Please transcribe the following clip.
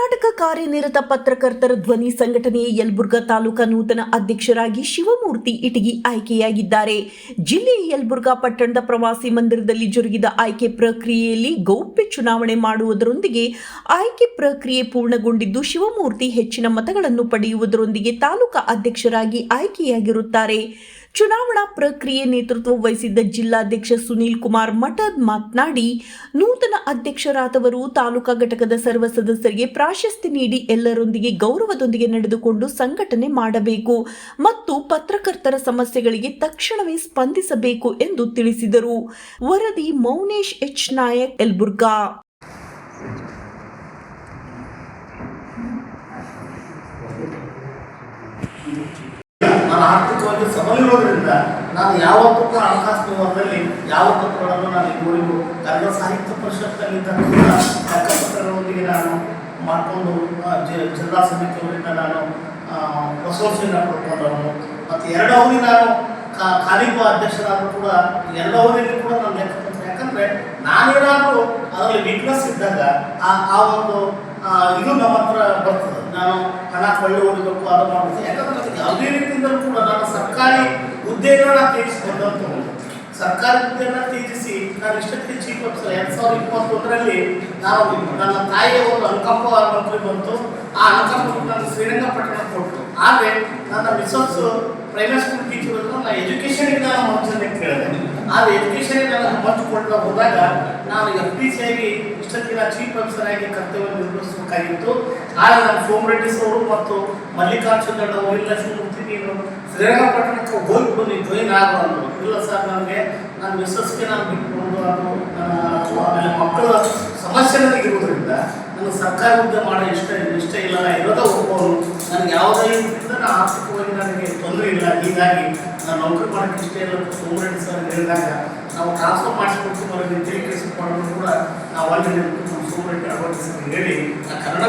ಕರ್ನಾಟಕ ಕಾರ್ಯನಿರತ ಪತ್ರಕರ್ತರ ಧ್ವನಿ ಸಂಘಟನೆಯ ಯಲಬುರ್ಗಾ ತಾಲೂಕಾ ನೂತನ ಅಧ್ಯಕ್ಷರಾಗಿ ಶಿವಮೂರ್ತಿ ಇಟಗಿ ಆಯ್ಕೆಯಾಗಿದ್ದಾರೆ. ಜಿಲ್ಲೆಯ ಯಲಬುರ್ಗಾ ಪಟ್ಟಣದ ಪ್ರವಾಸಿ ಮಂದಿರದಲ್ಲಿ ಜರುಗಿದ ಆಯ್ಕೆ ಪ್ರಕ್ರಿಯೆಯಲ್ಲಿ ಗೌಪ್ಯ ಚುನಾವಣೆ ಮಾಡುವುದರೊಂದಿಗೆ ಆಯ್ಕೆ ಪ್ರಕ್ರಿಯೆ ಪೂರ್ಣಗೊಂಡಿದ್ದು, ಶಿವಮೂರ್ತಿ ಹೆಚ್ಚಿನ ಮತಗಳನ್ನು ಪಡೆಯುವುದರೊಂದಿಗೆ ತಾಲೂಕಾ ಅಧ್ಯಕ್ಷರಾಗಿ ಆಯ್ಕೆಯಾಗಿರುತ್ತಾರೆ. ಚುನಾವಣಾ ಪ್ರಕ್ರಿಯೆ ನೇತೃತ್ವ ವಹಿಸಿದ್ದ ಜಿಲ್ಲಾಧ್ಯಕ್ಷ ಸುನೀಲ್ ಕುಮಾರ್ ಮಠದ್ ಮಾತನಾಡಿ, ನೂತನ ಅಧ್ಯಕ್ಷರಾದವರು ತಾಲೂಕಾ ಘಟಕದ ಸರ್ವ ಸದಸ್ಯರಿಗೆ ಪ್ರಾಶಸ್ತ್ಯ ನೀಡಿ ಎಲ್ಲರೊಂದಿಗೆ ಗೌರವದೊಂದಿಗೆ ನಡೆದುಕೊಂಡು ಸಂಘಟನೆ ಮಾಡಬೇಕು ಮತ್ತು ಪತ್ರಕರ್ತರ ಸಮಸ್ಯೆಗಳಿಗೆ ತಕ್ಷಣವೇ ಸ್ಪಂದಿಸಬೇಕು ಎಂದು ತಿಳಿಸಿದರು. ವರದಿ ಮೌನೇಶ್ ಎಚ್ ನಾಯಕ್, ಯಲಬುರ್ಗಾ. ನಾನು ಆರ್ಥಿಕವಾಗಿ ಸಬಲಿರೋದ್ರಿಂದ ನಾನು ಯಾವತ್ತೂ ಕೂಡ ಹಣಕಾಸು ವರ್ಗದಲ್ಲಿ ಯಾವ ತತ್ವಗಳನ್ನು ನಾನು ಇದುವರೆಗೂ ಕನ್ನಡ ಸಾಹಿತ್ಯ ಪರಿಷತ್ನಲ್ಲಿ ಲೆಕ್ಕಪತ್ರಗಳೊಂದಿಗೆ ನಾನು ಮಾಡಿಕೊಂಡು ಜಿಲ್ಲಾ ಸಮಿತಿಯವರಿಂದ ನಾನು ಪ್ರಶಂಸೆಯನ್ನು ಪಡ್ಕೊಂಡವನು. ಮತ್ತು 2 ಅವಧಿ ನಾನು ಖಾಲಿಪ ಅಧ್ಯಕ್ಷರಾದರೂ ಕೂಡ 2 ಅವಧಿಯಲ್ಲಿ ಕೂಡ ನಾನು ಲೆಕ್ಕಪತ್ರ, ಯಾಕಂದರೆ ನಾನೇನಾದರೂ ಅದರಲ್ಲಿ ವೀಕ್ನೆಸ್ ಇದ್ದಾಗ ಆ ಒಂದು ಇದು ನಮ್ಮ ಹತ್ರ ಬರ್ತದೆ. ನಾನು ಹಣ ಕೊಳ್ಳಿ ಹೊಡಿಬೇಕು, ಅದು ಮಾಡಬೇಕು. ಯಾಕಂದ್ರೆ ಯಾವುದೇ ರೀತಿಯಿಂದಲೂ ಕೂಡ ನಾನು ಸರ್ಕಾರಿ ಹುದ್ದೆಗಳನ್ನ ತ್ಯಜಿಸಿಕೊಂಡಂಥವು. ಸರ್ಕಾರಿ ಹುದ್ದೆಯನ್ನು ತ್ಯಜಿಸಿ ನಾನು ಇಷ್ಟಕ್ಕೆ ಚೀಫ್ ಆಫೀಸರ್ 2021ರಲ್ಲಿ ನಾವು ನನ್ನ ತಾಯಿಯ ಒಂದು ಅನುಕಂಪ ನೌಕರಿ ಬಂತು. ಆ ಅನುಕಂಪಕ್ಕೆ ನಾನು ಶ್ರೀರಂಗಪಟ್ಟಣ ಕೊಟ್ಟು, ಆದರೆ ನನ್ನ ಮಿಸಸ್ ಪ್ರೈಮರಿ ಸ್ಕೂಲ್ ಟೀಚರ್ ನಾನು ಎಜುಕೇಷನ್ಗೆ ನಾನು ಮಂಚನೆ ಕೇಳಿದೆ. ಆದರೆ ಎಜುಕೇಷನ್ಗೆ ನಾನು ಮಂಚಿಕೊಳ್ತಾ ಹೋದಾಗ ನಾನು FPC ಆಗಿ ಇಷ್ಟಕ್ಕಿಂತ ಚೀಫ್ ಆಫೀಸರ್ ಆಗಿ ಕರ್ತವ್ಯ ನಿರ್ವಹಿಸಬೇಕಾಗಿತ್ತು. ಆಗ ನಾನು ಸೋಮರೆಡ್ಡಿ ಅವರು ಮತ್ತು ಮಲ್ಲಿಕಾರ್ಜುನ ಅವರು ಇಲ್ಲ, ಶಿವಮೂರ್ತಿ ನೀನು ಶ್ರೀರಂಗಪಟ್ಟಣಕ್ಕೆ ಹೋಗ್ಬಿಡು, ನೀವು ಜಾಯಿನ್ ಆಗೋದು. ಇಲ್ಲ ಸರ್, ನನಗೆ ನನ್ನ ಮಿಸ್ಸಸ್ಗೆ ನಾನು ಬಿಟ್ಕೊಂಡು ಅದು ಆಮೇಲೆ ಮಕ್ಕಳ ಸಮಸ್ಯೆ ನನಗಿರುವುದರಿಂದ ನನಗೆ ಸರ್ಕಾರಿ ಹುದ್ದೆ ಮಾಡೋ ಇಷ್ಟ ಇಲ್ಲ. ನಾನು ಇರೋದೇ ಹೋಗ್ಬೋದು, ನನಗೆ ಯಾವುದೇ ರೀತಿಯಿಂದ ನಾನು ಆರ್ಥಿಕವಾಗಿ ನನಗೆ ತೊಂದರೆ ಇಲ್ಲ, ಹೀಗಾಗಿ ನಾನು ನೌಕರಿ ಮಾಡೋಕ್ಕೆ ಇಷ್ಟ ಇಲ್ಲ. ಸೋಮರೆಡ್ಡಿ ಸರ್ ಹೇಳಿದಾಗ ನಾವು ಟ್ರಾನ್ಸ್ಫರ್ ಮಾಡಿಸ್ಕೊಡ್ತೀವಿ, ಅವರಿಗೆ ತೆರಿಗೆ ಕೇಸ್ ಮಾಡೋದು ಕೂಡ ನಾವು ಅಲ್ಲಿ ಸೋಮರೆಡ್ಡಿ ಅಳವಡಿಸಿ ಹೇಳಿ ಕನ್ನಡ